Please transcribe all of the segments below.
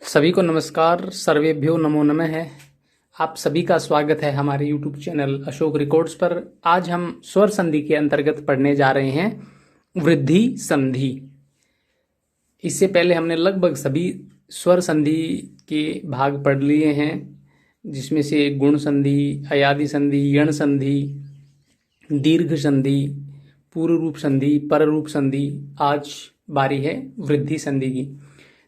सभी को नमस्कार। सर्वेभ्यो नमो नमः है। आप सभी का स्वागत है हमारे YouTube चैनल अशोक रिकॉर्ड्स पर। आज हम स्वर संधि के अंतर्गत पढ़ने जा रहे हैं वृद्धि संधि। इससे पहले हमने लगभग सभी स्वर संधि के भाग पढ़ लिए हैं, जिसमें से गुण संधि, अयादि संधि, यण संधि, दीर्घ संधि, पूर्व रूप संधि, पर रूप संधि। आज बारी है वृद्धि संधि की।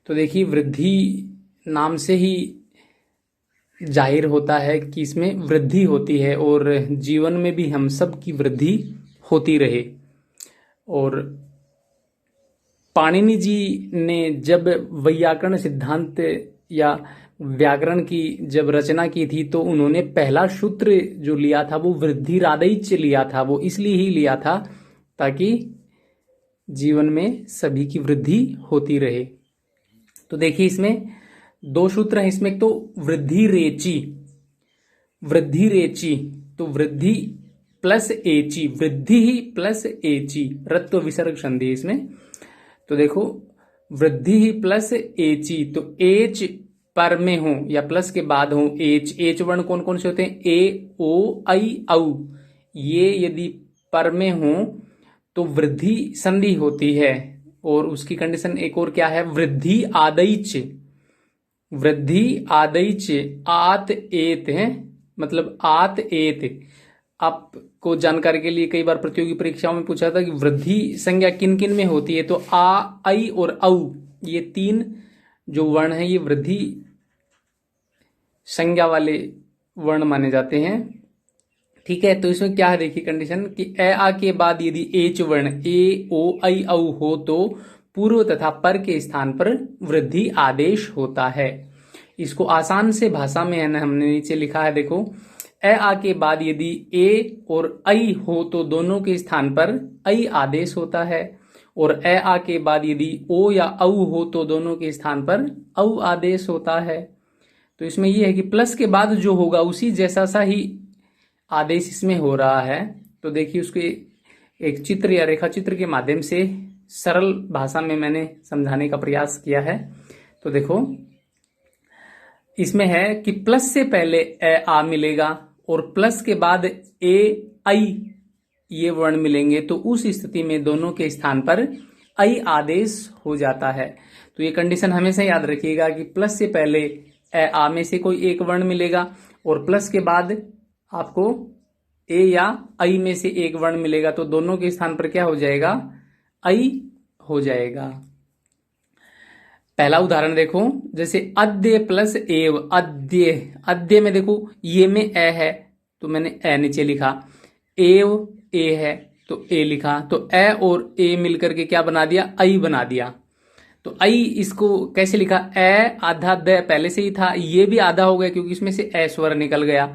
तो देखिए, वृद्धि नाम से ही जाहिर होता है कि इसमें वृद्धि होती है और जीवन में भी हम सब की वृद्धि होती रहे। और पाणिनि जी ने जब वैयाकरण सिद्धांत या व्याकरण की जब रचना की थी, तो उन्होंने पहला सूत्र जो लिया था वो वृद्धिरादैच लिया था। वो इसलिए ही लिया था ताकि जीवन में सभी की वृद्धि होती रहे। तो देखिए, इसमें दो सूत्र हैं। इसमें तो वृद्धि रेची, वृद्धि रेची, तो वृद्धि प्लस एची, वृद्धि ही प्लस एची, रत्व विसर्ग संधि इसमें। तो देखो, वृद्धि ही प्लस एची, तो एच पर में हो या प्लस के बाद हो एच। एच वर्ण कौन कौन से होते हैं? ए, ओ, आई, औ। ये यदि पर में हो तो वृद्धि संधि होती है। और उसकी कंडीशन एक और क्या है? वृद्धि आदैच, वृद्धि आदैच आत एत है, मतलब आत एत। आपको जानकारी के लिए कई बार प्रतियोगी परीक्षाओं में पूछा था कि वृद्धि संज्ञा किन किन में होती है, तो आ, आई और औ, ये तीन जो वर्ण हैं ये वृद्धि संज्ञा वाले वर्ण माने जाते हैं। ठीक है, तो इसमें क्या है, देखिए कंडीशन कि ए आ के बाद यदि एच वर्ण ए, ओ, आई, औ हो तो पूर्व तथा पर के स्थान पर वृद्धि आदेश होता है। इसको आसान से भाषा में है ना, हमने नीचे लिखा है, देखो, ए आ के बाद यदि ए और आई हो तो दोनों के स्थान पर आई आदेश होता है। और ए आ के बाद यदि ओ या औ हो तो दोनों के स्थान पर औ आदेश होता है। तो इसमें यह है कि प्लस के बाद जो होगा उसी जैसा सा ही आदेश इसमें हो रहा है। तो देखिए, उसके एक चित्र या रेखा चित्र के माध्यम से सरल भाषा में मैंने समझाने का प्रयास किया है। तो देखो, इसमें है कि प्लस से पहले ए आ मिलेगा और प्लस के बाद ए आई ये वर्ण मिलेंगे, तो उस स्थिति में दोनों के स्थान पर आई आदेश हो जाता है। तो ये कंडीशन हमेशा याद रखिएगा कि प्लस से पहले ए आ में से कोई एक वर्ण मिलेगा और प्लस के बाद आपको ए या आई में से एक वर्ण मिलेगा, तो दोनों के स्थान पर क्या हो जाएगा? आई हो जाएगा। पहला उदाहरण देखो, जैसे अद्य प्लस एव, अद्य, अद्य में देखो ये में ए है तो मैंने ए नीचे लिखा, एव ए है तो ए लिखा, तो ए और ए मिलकर के क्या बना दिया? आई बना दिया। तो आई इसको कैसे लिखा? ए आधा द पहले से ही था, ये भी आधा हो गया क्योंकि इसमें से ए स्वर निकल गया।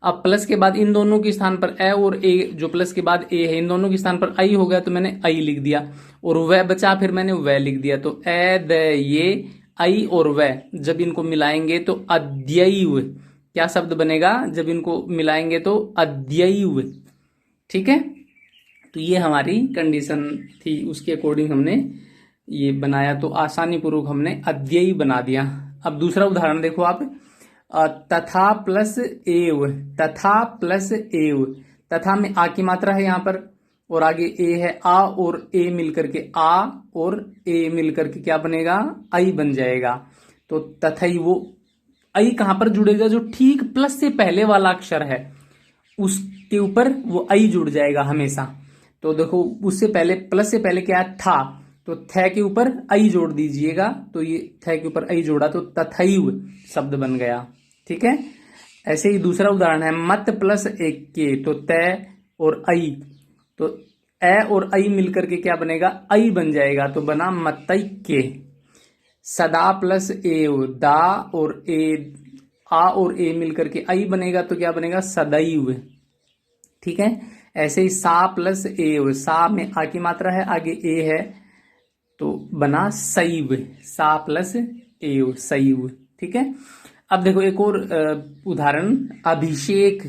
अब प्लस के बाद इन दोनों के स्थान पर ए और ए, जो प्लस के बाद ए है, इन दोनों के स्थान पर आई हो गया, तो मैंने आई लिख दिया। और वह बचा, फिर मैंने वह लिख दिया। तो ए द ये आई और वह जब इनको मिलाएंगे तो अद्यैव क्या शब्द बनेगा? जब इनको मिलाएंगे तो अद्यैव। ठीक है, तो ये हमारी कंडीशन थी, उसके अकॉर्डिंग हमने ये बनाया, तो आसानी पूर्वक हमने अद्ययी बना दिया। अब दूसरा उदाहरण देखो आप, तथा प्लस एव, तथा प्लस एव, तथा में आ की मात्रा है यहां पर और आगे ए है, आ और ए मिलकर के, आ और ए मिलकर के क्या बनेगा? आई बन जाएगा। तो तथई, वो आई कहां पर जुड़ेगा? जो ठीक प्लस से पहले वाला अक्षर है उसके ऊपर वो आई जुड़ जाएगा हमेशा। तो देखो, उससे पहले प्लस से पहले क्या था, तो थ के ऊपर आई जोड़ दीजिएगा, तो ये थ के ऊपर आई जोड़ा तो तथैव शब्द बन गया। ठीक है, ऐसे ही दूसरा उदाहरण है, मत प्लस एक के, तो तय और आई, तो ए और आई मिलकर के क्या बनेगा? आई बन जाएगा, तो बना मतई के। सदा प्लस एव, दा और ए, आ और ए मिलकर के आई बनेगा, तो क्या बनेगा? सदैव। ठीक है, ऐसे ही सा प्लस एव, सा में आ की मात्रा है, आगे ए है, तो बना सैव, सा प्लस एव, सैव। ठीक है, अब देखो एक और उदाहरण, अभिषेक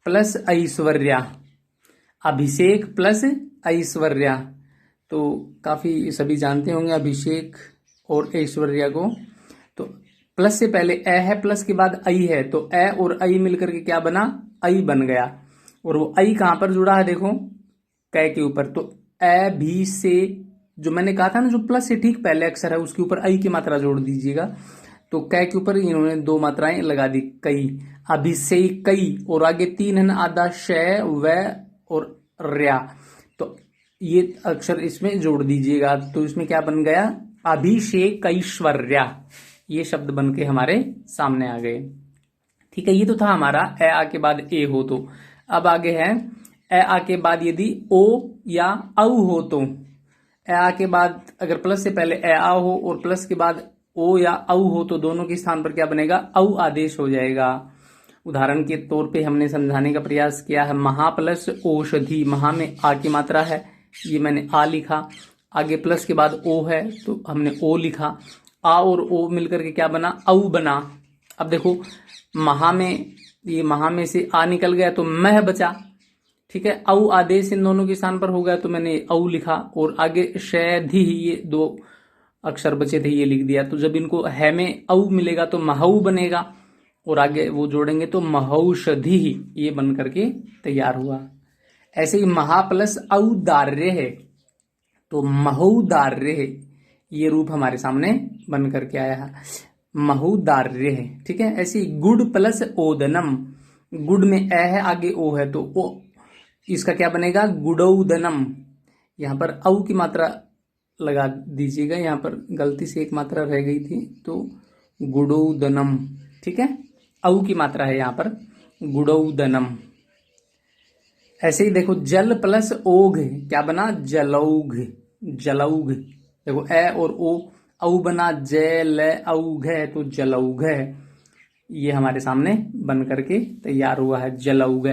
प्लस ऐश्वर्या, अभिषेक प्लस ऐश्वर्या, तो काफी सभी जानते होंगे अभिषेक और ऐश्वर्या को। प्लस से पहले ए है, प्लस के बाद आई है, तो ए और आई मिलकर के क्या बना, आई बन गया। और वो आई कहां पर जुड़ा है, देखो कै के ऊपर, तो ए भी से, जो मैंने कहा था ना, जो प्लस से ठीक पहले अक्षर है उसके ऊपर आई की मात्रा जोड़ दीजिएगा। तो कै के ऊपर इन्होंने दो मात्राएं लगा दी, कई, अभिषेक कई, और आगे तीन है ना, आधा शय व और रया, तो ये अक्षर इसमें जोड़ दीजिएगा। तो इसमें क्या बन गया, अभिषेक ऐश्वर्या, ये शब्द बन के हमारे सामने आ गए। ठीक है, ये तो था हमारा ए आ के बाद ए हो तो। अब आगे है ए आ के बाद यदि ओ या औ हो तो, ए आ के बाद अगर प्लस से पहले ए आ हो और प्लस के बाद ओ या औ हो तो दोनों के स्थान पर क्या बनेगा, औ आदेश हो जाएगा। उदाहरण के तौर पे हमने समझाने का प्रयास किया है, महा प्लस औषधि, महा में आ की मात्रा है, ये मैंने आ लिखा, आगे प्लस के बाद ओ है तो हमने ओ लिखा, आ और ओ मिलकर के क्या बना, औ बना। अब देखो महा में, ये महा में से आ निकल गया तो मह बचा। ठीक है, औ आदेश इन दोनों के स्थान पर हो गया तो मैंने औ लिखा, और आगे शैधि, ये दो अक्षर बचे थे ये लिख दिया। तो जब इनको है में औ मिलेगा तो महऊ बनेगा, और आगे वो जोड़ेंगे तो महौषधि, ये बन करके तैयार हुआ। ऐसे ही महा प्लस औदार्य है तो महौदार्य है, ये रूप हमारे सामने बन करके आया है, महौदार्य है। ठीक है, ऐसे ही गुड़ प्लस ओदनम, गुड़ में ए है आगे ओ है तो ओ, इसका क्या बनेगा, गुड़ौदनम। यहाँ पर औ की मात्रा लगा दीजिएगा, यहाँ पर गलती से एक मात्रा रह गई थी तो गुड़ौदनम। ठीक है, औ की मात्रा है यहाँ पर गुड़ौदनम। ऐसे ही देखो जल प्लस ओघ, क्या बना, जलौघ, जलौघ। देखो ए और ओ, औ बना जल औघ तो जलौघ, ये हमारे सामने बन करके तैयार हुआ है, जलौघ।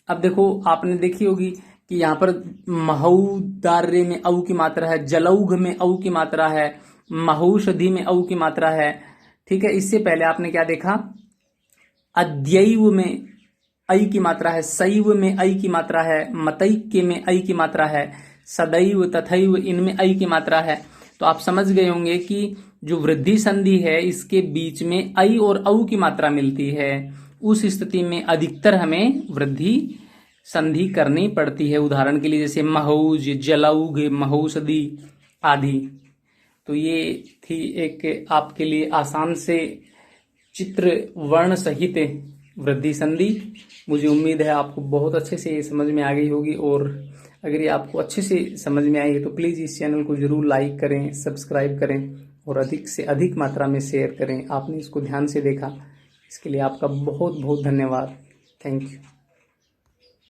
अब देखो आपने देखी होगी कि यहाँ पर महौदार्य में औ की मात्रा है, जलौघ में औ की मात्रा है, महौषधि में औ की मात्रा है। ठीक है, इससे पहले आपने क्या देखा, अद्यैव में ऐ की मात्रा है, शैव में ऐ की मात्रा है, मतैक्य में ऐ की मात्रा है, सदैव तथैव इनमें ऐ की मात्रा है। तो आप समझ गए होंगे कि जो वृद्धि संधि है इसके बीच में ऐ और औ की मात्रा मिलती है, उस स्थिति में अधिकतर हमें वृद्धि संधि करनी पड़ती है। उदाहरण के लिए जैसे महौज, जलौघ, महौषधि आदि। तो ये थी एक आपके लिए आसान से चित्र वर्ण सहित वृद्धि संधि। मुझे उम्मीद है आपको बहुत अच्छे से ये समझ में आ गई होगी, और अगर ये आपको अच्छे से समझ में आई है तो प्लीज़ इस चैनल को जरूर लाइक करें, सब्सक्राइब करें और अधिक से अधिक मात्रा में शेयर करें। आपने इसको ध्यान से देखा, इसके लिए आपका बहुत बहुत धन्यवाद। Thank you.